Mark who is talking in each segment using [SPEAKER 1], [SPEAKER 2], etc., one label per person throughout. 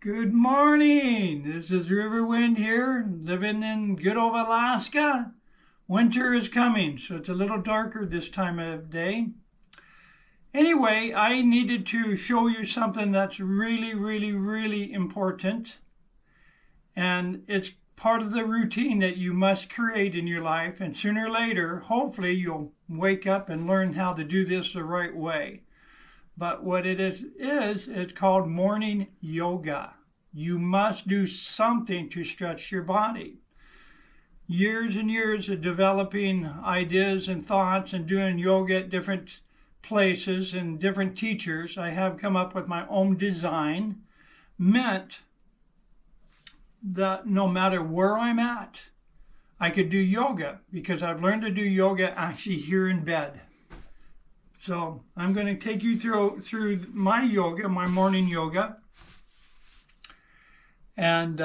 [SPEAKER 1] Good morning. This is Riverwind here, living in good old Alaska. Winter is coming, so it's a little darker this time of day. Anyway, I needed to show you something that's really important. And it's part of the routine that you must create in your life. And sooner or later, hopefully, you'll wake up and learn how to do this the right way. But what it is it's called morning yoga. You must do something to stretch your body. Years and years of developing ideas and thoughts and doing yoga at different places and different teachers, I have come up with my own design, meant that no matter where I'm at, I could do yoga because I've learned to do yoga actually here in bed. So I'm going to take you through my yoga, my morning yoga. And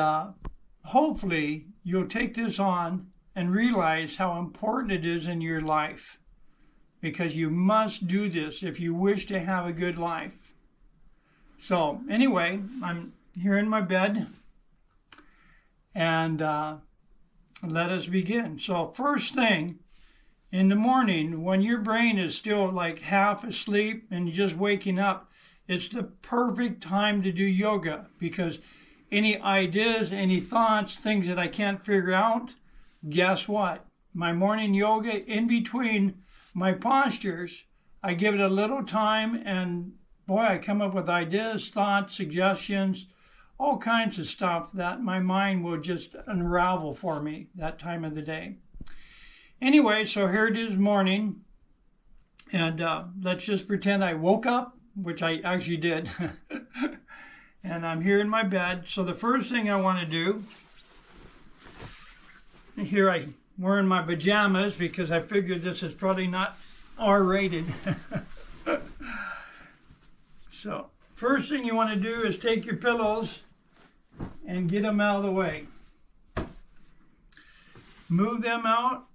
[SPEAKER 1] hopefully you'll take this on and realize how important it is in your life. Because you must do this if you wish to have a good life. So anyway, I'm here in my bed. And let us begin. So first thing, in the morning, when your brain is still like half asleep and just waking up, it's the perfect time to do yoga because any ideas, any thoughts, things that I can't figure out, guess what? My morning yoga, in between my postures, I give it a little time and boy, I come up with ideas, thoughts, suggestions, all kinds of stuff that my mind will just unravel for me that time of the day. Anyway, so here it is morning, and let's just pretend I woke up, which I actually did, and I'm here in my bed. So the first thing I want to do, here I'm wearing my pajamas because I figured this is probably not R-rated. So first thing you want to do is take your pillows and get them out of the way. Move them out.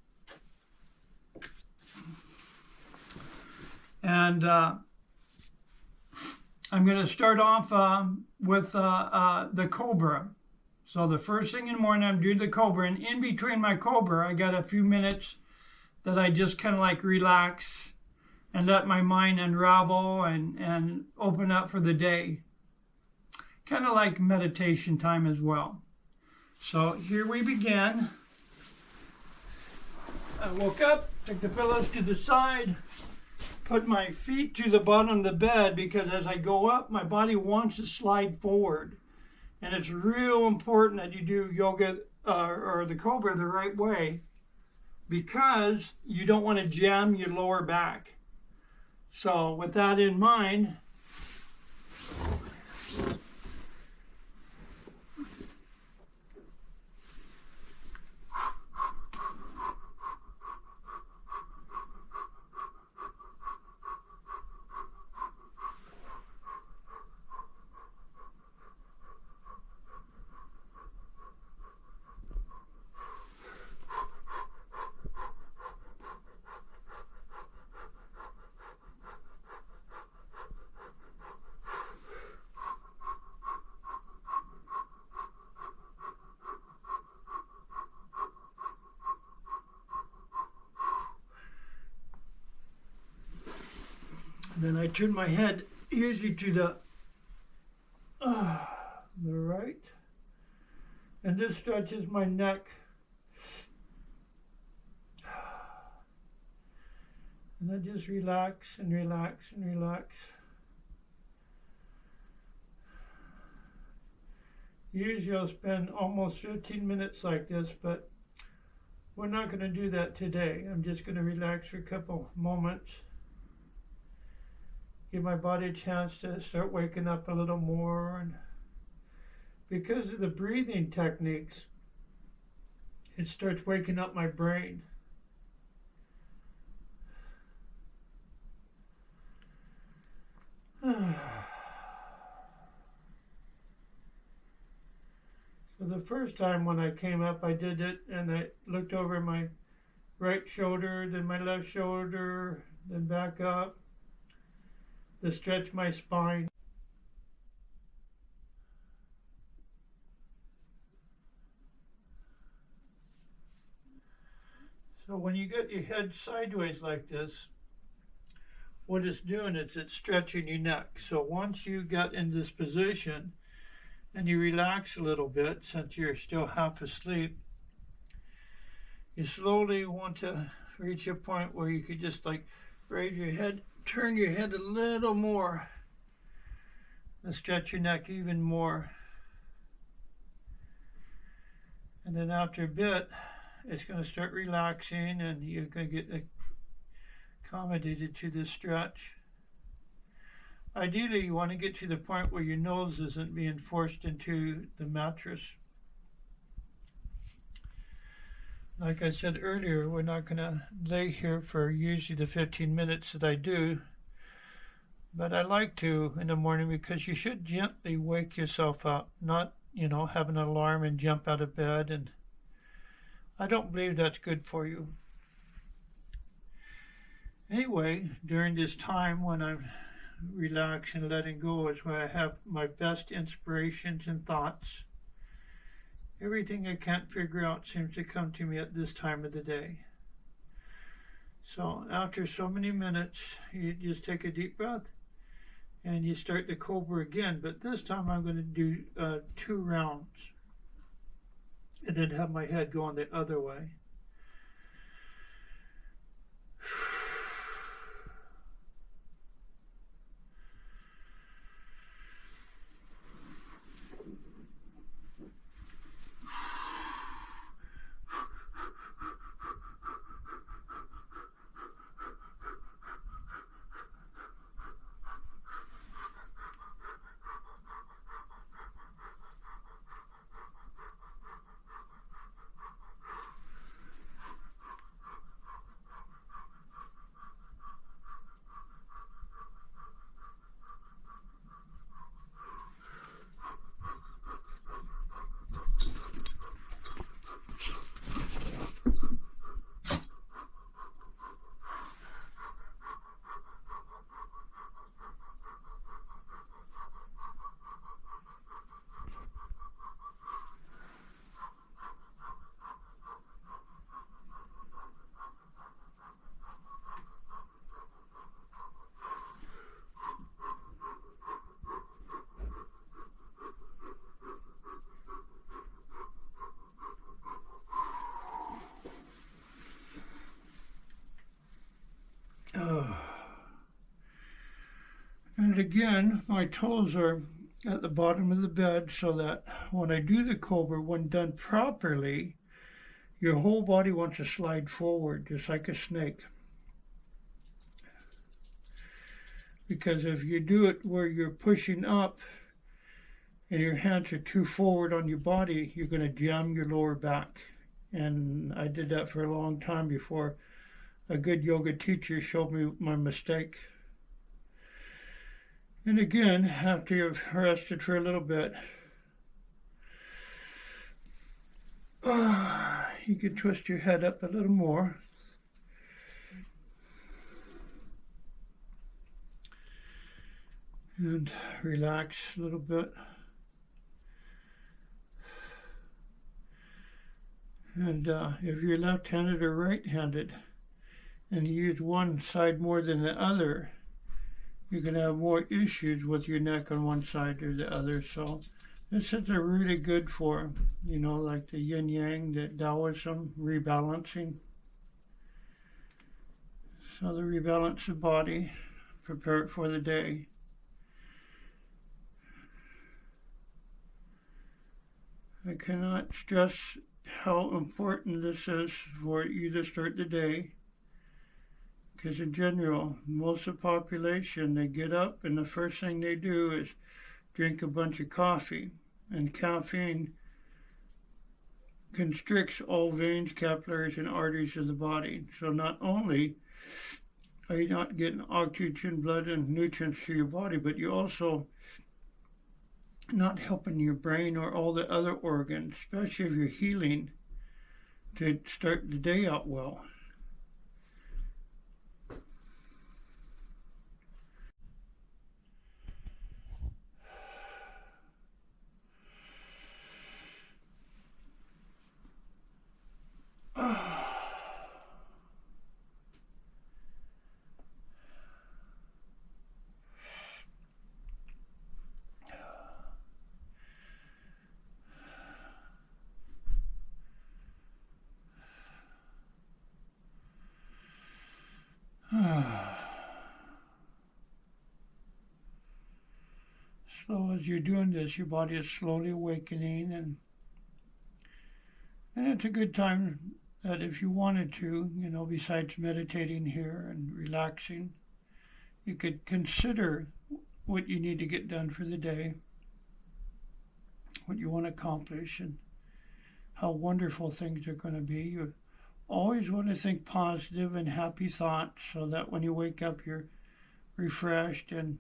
[SPEAKER 1] And I'm going to start off with the cobra. So the first thing in the morning, I'm doing the cobra. And in between my cobra, I got a few minutes that I just kind of like relax and let my mind unravel and open up for the day. Kind of like meditation time as well. So here we begin. I woke up, took the pillows to the side, put my feet to the bottom of the bed because as I go up, my body wants to slide forward. And it's real important that you do yoga or the cobra the right way because you don't want to jam your lower back. So with that in mind, then I turn my head usually to the right, and this stretches my neck. And I just relax and relax and relax. Usually I'll spend almost 15 minutes like this, but we're not going to do that today. I'm just going to relax for a couple moments. Give my body a chance to start waking up a little more. And because of the breathing techniques, it starts waking up my brain. So the first time when I came up, I did it and I looked over my right shoulder, then my left shoulder, then back up to stretch my spine. So when you get your head sideways like this, what it's doing is it's stretching your neck. So once you get in this position and you relax a little bit, since you're still half asleep, you slowly want to reach a point where you could just like raise your head, turn your head a little more, and stretch your neck even more. And then after a bit, it's going to start relaxing and you're going to get accommodated to this stretch. Ideally, you want to get to the point where your nose isn't being forced into the mattress. Like I said earlier, we're not going to lay here for usually the 15 minutes that I do, but I like to in the morning because you should gently wake yourself up, not, have an alarm and jump out of bed, and I don't believe that's good for you. Anyway, during this time when I'm relaxing and letting go is where I have my best inspirations and thoughts. Everything I can't figure out seems to come to me at this time of the day. So after so many minutes, you just take a deep breath and you start the cobra again. But this time I'm going to do 2 rounds and then have my head going the other way. And again, my toes are at the bottom of the bed so that when I do the cobra, when done properly, your whole body wants to slide forward, just like a snake. Because if you do it where you're pushing up and your hands are too forward on your body, you're going to jam your lower back. And I did that for a long time before a good yoga teacher showed me my mistake. And again, after you've rested for a little bit, you can twist your head up a little more. And relax a little bit. And if you're left-handed or right-handed, and you use one side more than the other, you can have more issues with your neck on one side or the other. So this is a really good for, like the yin-yang, the Taoism, rebalancing. So to rebalance the body, prepare it for the day. I cannot stress how important this is for you to start the day. Because in general, most of the population, they get up and the first thing they do is drink a bunch of coffee. And caffeine constricts all veins, capillaries, and arteries of the body. So not only are you not getting oxygen, blood, and nutrients to your body, but you're also not helping your brain or all the other organs, especially if you're healing, to start the day out well. So as you're doing this, your body is slowly awakening, and it's a good time that if you wanted to, besides meditating here and relaxing, you could consider what you need to get done for the day, what you want to accomplish, and how wonderful things are going to be. You always want to think positive and happy thoughts so that when you wake up, you're refreshed and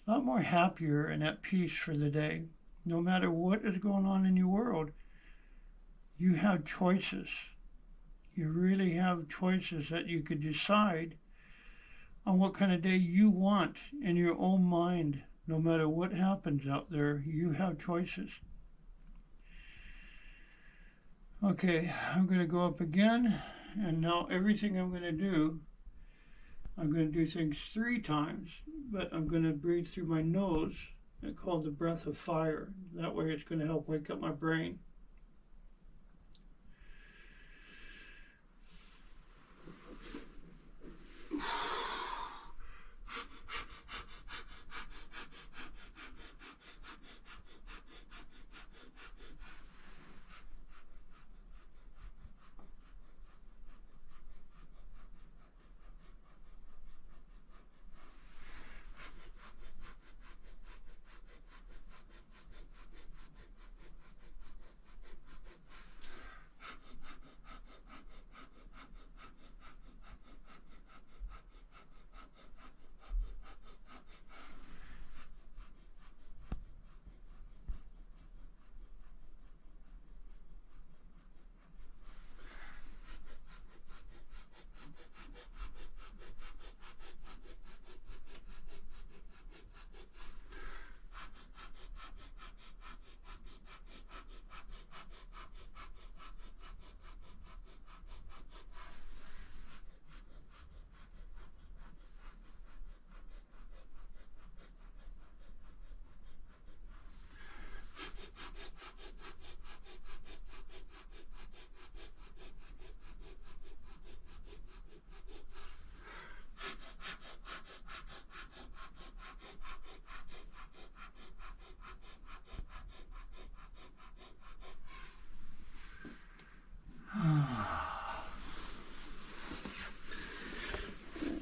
[SPEAKER 1] a lot more happier and at peace for the day. No matter what is going on in your world, you have choices. You really have choices that you could decide on what kind of day you want in your own mind. No matter what happens out there, you have choices. Okay, I'm going to go up again, and now everything I'm going to do things 3 times, but I'm going to breathe through my nose. It's called the breath of fire. That way it's going to help wake up my brain.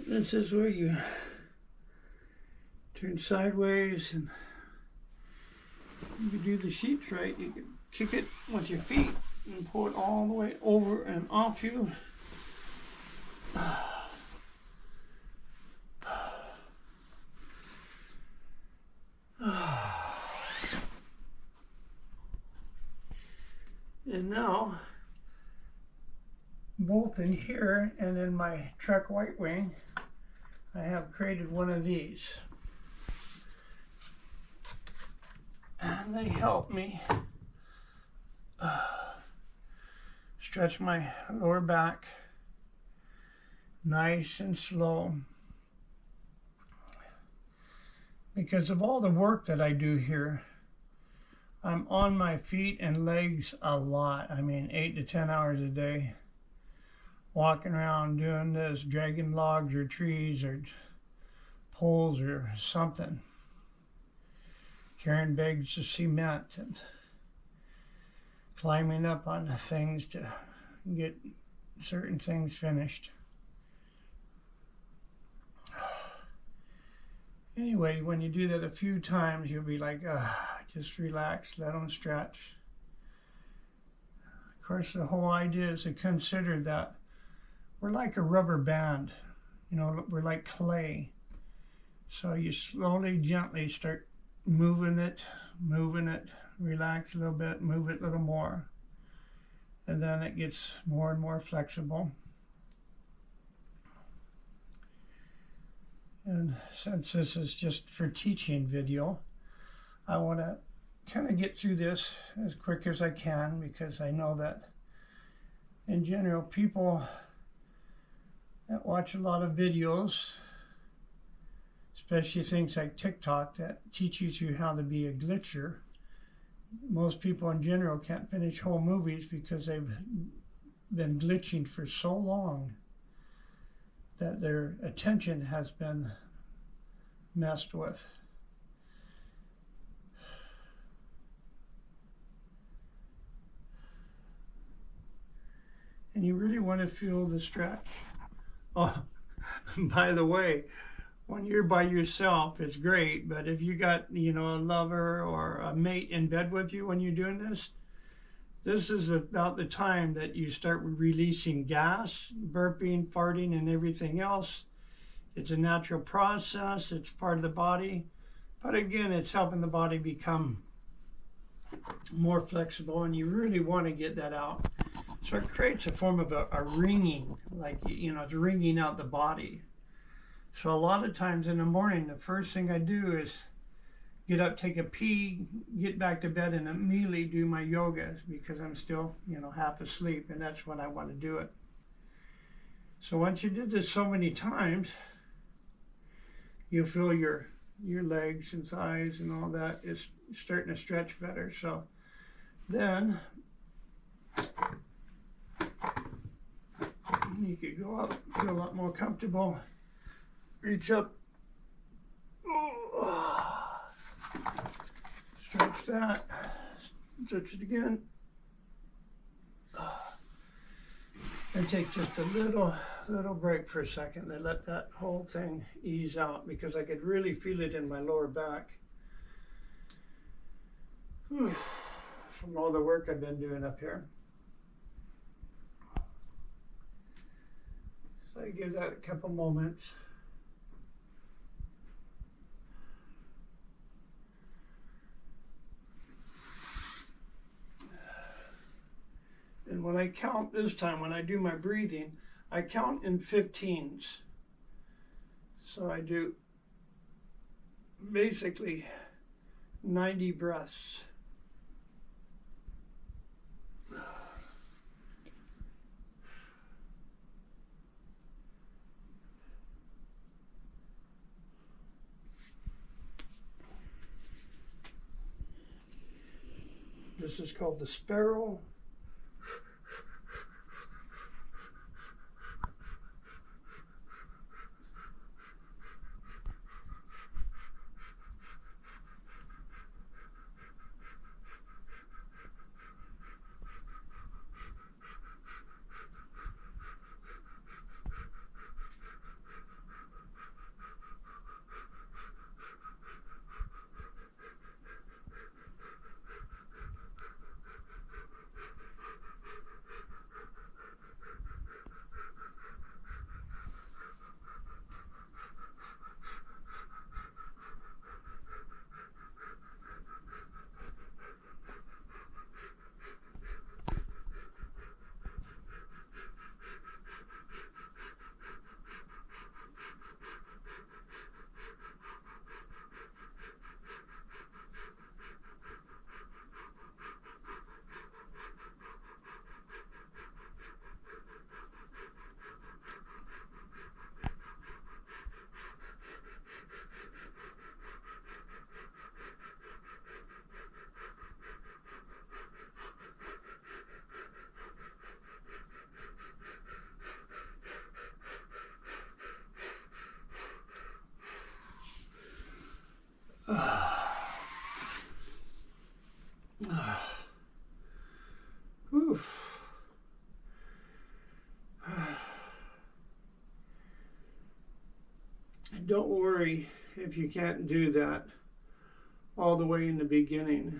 [SPEAKER 1] This is where you turn sideways, and you do the sheets right. You can kick it with your feet and pull it all the way over and off you. And now, both in here and in my truck white wing, I have created one of these. And they help me stretch my lower back nice and slow. Because of all the work that I do here, I'm on my feet and legs a lot. I mean, 8 to 10 hours a day. Walking around doing this, dragging logs or trees or poles or something. Carrying bags of cement and climbing up on things to get certain things finished. Anyway, when you do that a few times, you'll be like, just relax, let them stretch. Of course, the whole idea is to consider that we're like a rubber band, we're like clay. So you slowly, gently start moving it, relax a little bit, move it a little more. And then it gets more and more flexible. And since this is just for teaching video, I want to kind of get through this as quick as I can, because I know that in general, people that watch a lot of videos, especially things like TikTok that teaches you how to be a glitcher. Most people in general can't finish whole movies because they've been glitching for so long that their attention has been messed with. and you really want to feel the stretch. Oh, by the way, when you're by yourself, it's great, but if you got, a lover or a mate in bed with you when you're doing this is about the time that you start releasing gas, burping, farting, and everything else. It's a natural process, it's part of the body, but again, it's helping the body become more flexible, and you really want to get that out. So it creates a form of a ringing, like, it's ringing out the body. So a lot of times in the morning, the first thing I do is get up, take a pee, get back to bed, and immediately do my yoga because I'm still, half asleep, and that's when I want to do it. So once you did this so many times, you'll feel your legs and thighs and all that is starting to stretch better. So then you could go up, feel a lot more comfortable, reach up, stretch that, stretch it again, and take just a little break for a second and let that whole thing ease out, because I could really feel it in my lower back from all the work I've been doing up here. So I give that a couple moments. And when I count this time, when I do my breathing, I count in 15s. So I do basically 90 breaths. This is called the sparrow. Don't worry if you can't do that all the way in the beginning.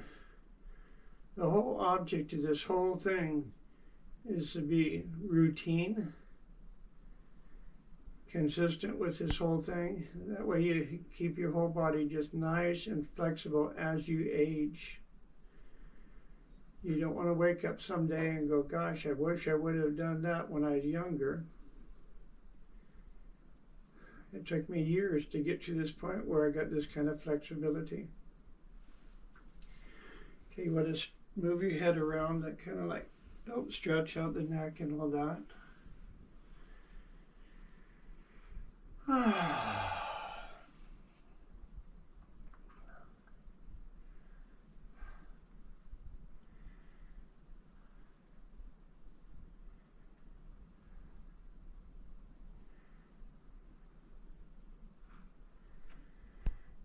[SPEAKER 1] The whole object of this whole thing is to be routine, consistent with this whole thing. That way you keep your whole body just nice and flexible as you age. You don't want to wake up someday and go, gosh, I wish I would have done that when I was younger. It took me years to get to this point where I got this kind of flexibility. Okay, you want to move your head around, that kind of like help stretch out the neck and all that.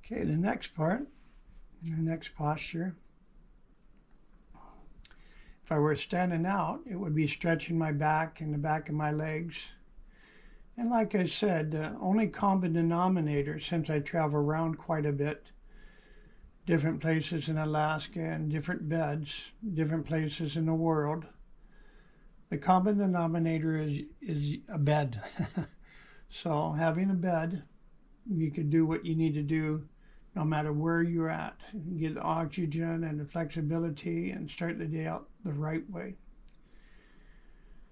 [SPEAKER 1] Okay, the next part, the next posture If I were standing out, it would be stretching my back and the back of my legs. And like I said, the only common denominator, since I travel around quite a bit, different places in Alaska and different beds, different places in the world, the common denominator is a bed. So having a bed, you can do what you need to do no matter where you're at. Get the oxygen and the flexibility and start the day out the right way.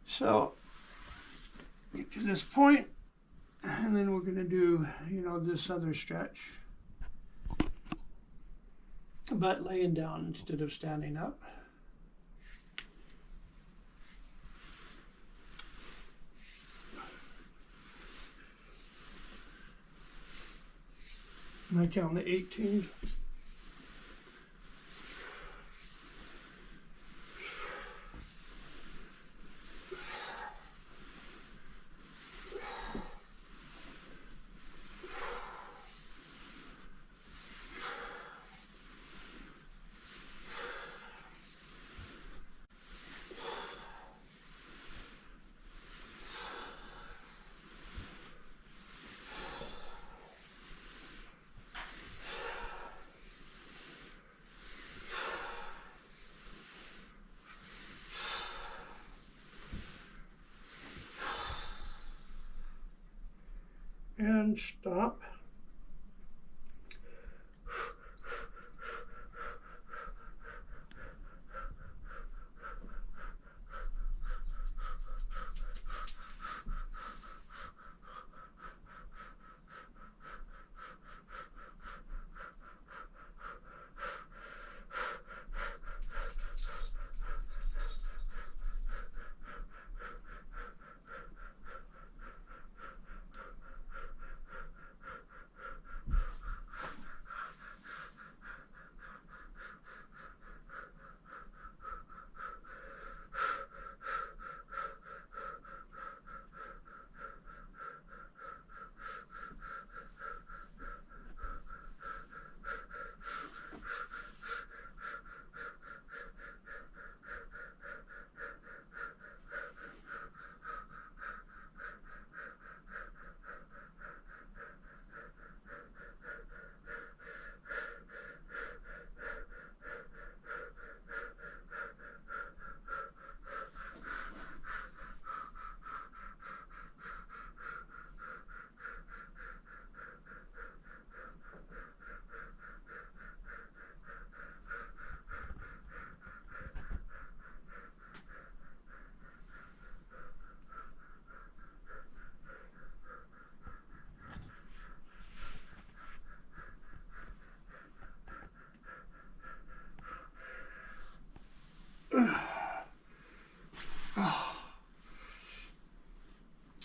[SPEAKER 1] So get to this point, and then we're going to do, this other stretch. But laying down instead of standing up. And I count the 18. And stop.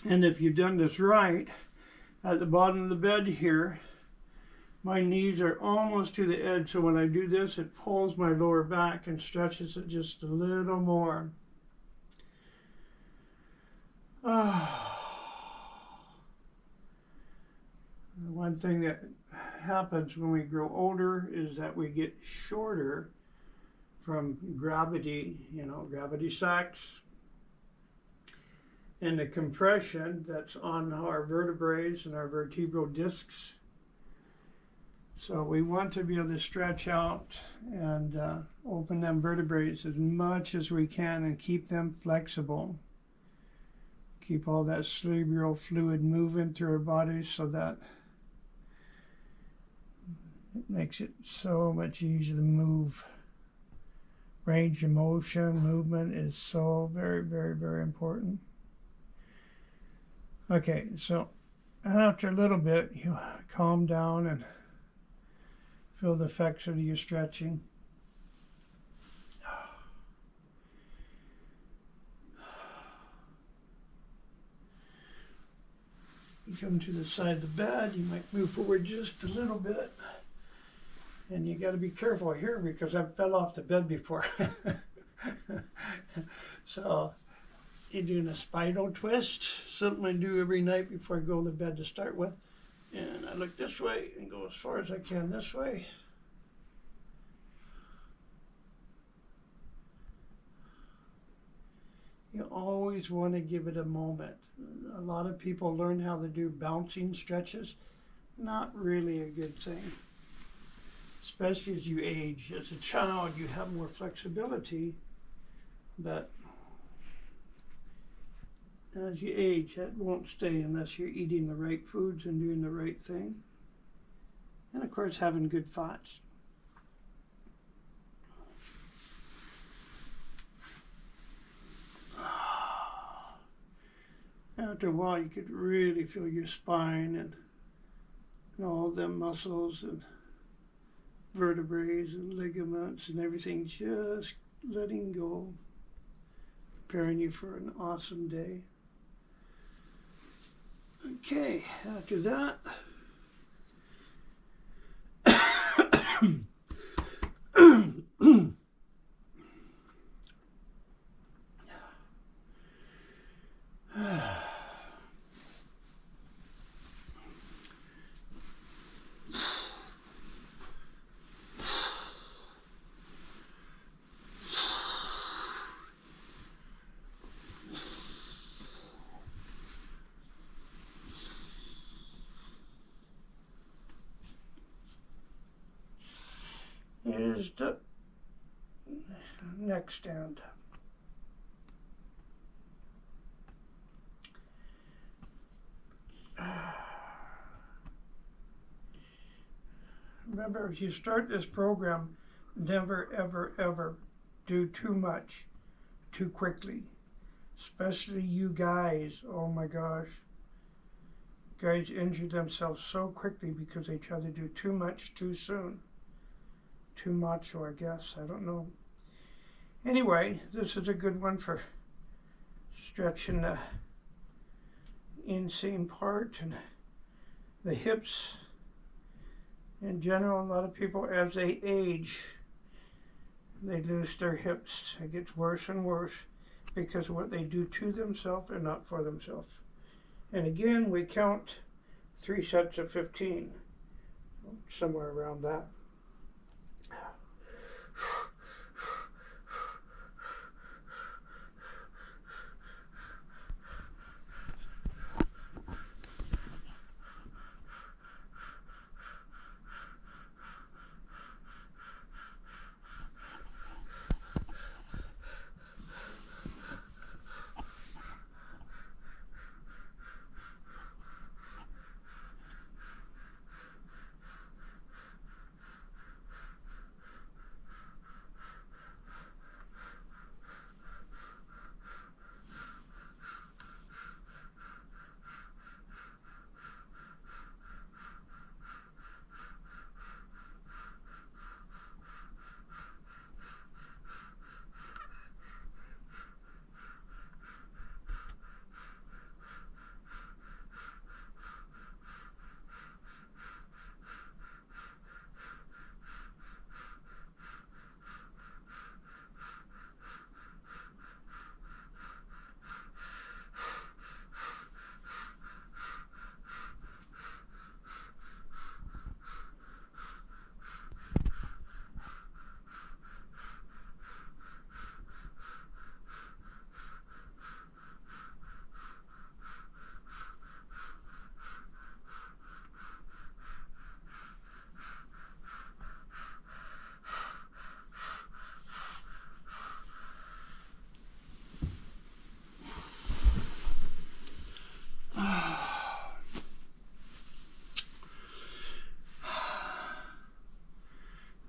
[SPEAKER 1] And if you've done this right, at the bottom of the bed here, my knees are almost to the edge, so when I do this, it pulls my lower back and stretches it just a little more. One thing that happens when we grow older is that we get shorter from gravity, gravity sucks. And the compression that's on our vertebrae and our vertebral discs. So we want to be able to stretch out and open them vertebrae as much as we can and keep them flexible. Keep all that cerebral fluid moving through our bodies so that it makes it so much easier to move. Range of motion, movement is so very, very, very important. Okay, so after a little bit, you calm down and feel the effects of your stretching. You come to the side of the bed, you might move forward just a little bit. And you got to be careful here because I fell off the bed before. So you're doing a spinal twist, something I do every night before I go to bed to start with. And I look this way and go as far as I can this way. You always want to give it a moment. A lot of people learn how to do bouncing stretches. Not really a good thing, especially as you age. As a child, you have more flexibility, but as you age, that won't stay unless you're eating the right foods and doing the right thing. And of course, having good thoughts. After a while, you could really feel your spine and all them muscles and vertebrae and ligaments and everything just letting go, preparing you for an awesome day. Okay, after that, is the neck stand. Remember, if you start this program, never, ever, ever do too much too quickly. Especially you guys. Oh my gosh. Guys injure themselves so quickly because they try to do too much too soon. Too macho, I guess. I don't know. Anyway, this is a good one for stretching the inseam part and the hips. In general, a lot of people, as they age, they lose their hips. It gets worse and worse because of what they do to themselves and not for themselves. And again, we count 3 sets of 15, somewhere around that.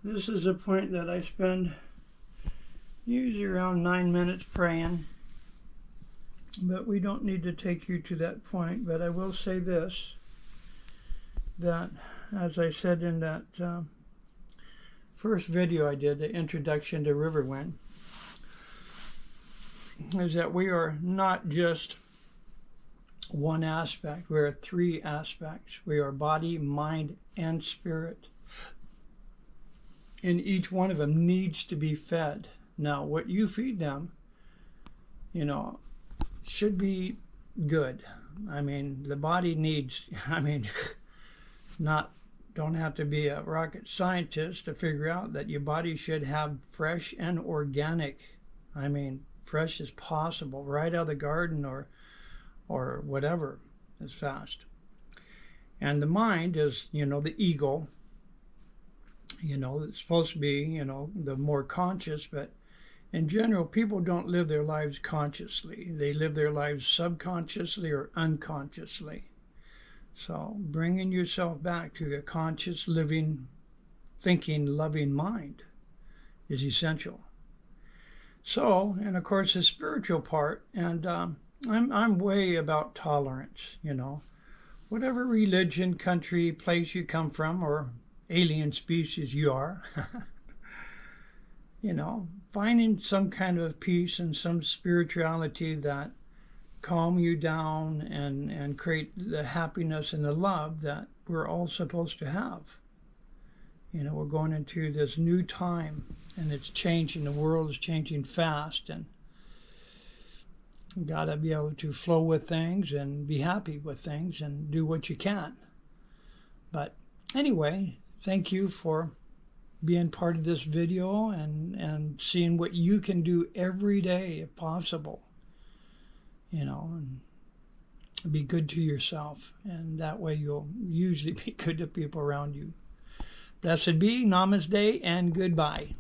[SPEAKER 1] This is a point that I spend usually around 9 minutes praying, but we don't need to take you to that point. But I will say this, that as I said in that first video I did, the introduction to Riverwind, is that we are not just one aspect. We are 3 aspects. We are body, mind, and spirit. And each one of them needs to be fed. Now, what you feed them, should be good. I mean, the body needs, don't have to be a rocket scientist to figure out that your body should have fresh and organic, fresh as possible, right out of the garden or whatever is fast. And the mind is, the ego. It's supposed to be, the more conscious, but in general, people don't live their lives consciously. They live their lives subconsciously or unconsciously. So bringing yourself back to a conscious, living, thinking, loving mind is essential. So, and of course the spiritual part, and I'm way about tolerance, Whatever religion, country, place you come from, or alien species you are, finding some kind of peace and some spirituality that calm you down and create the happiness and the love that we're all supposed to have. We're going into this new time, and it's changing. The world is changing fast, and you got to be able to flow with things and be happy with things and do what you can. But anyway, thank you for being part of this video and seeing what you can do every day if possible. And be good to yourself, and that way you'll usually be good to people around you. Blessed be, namaste, and goodbye.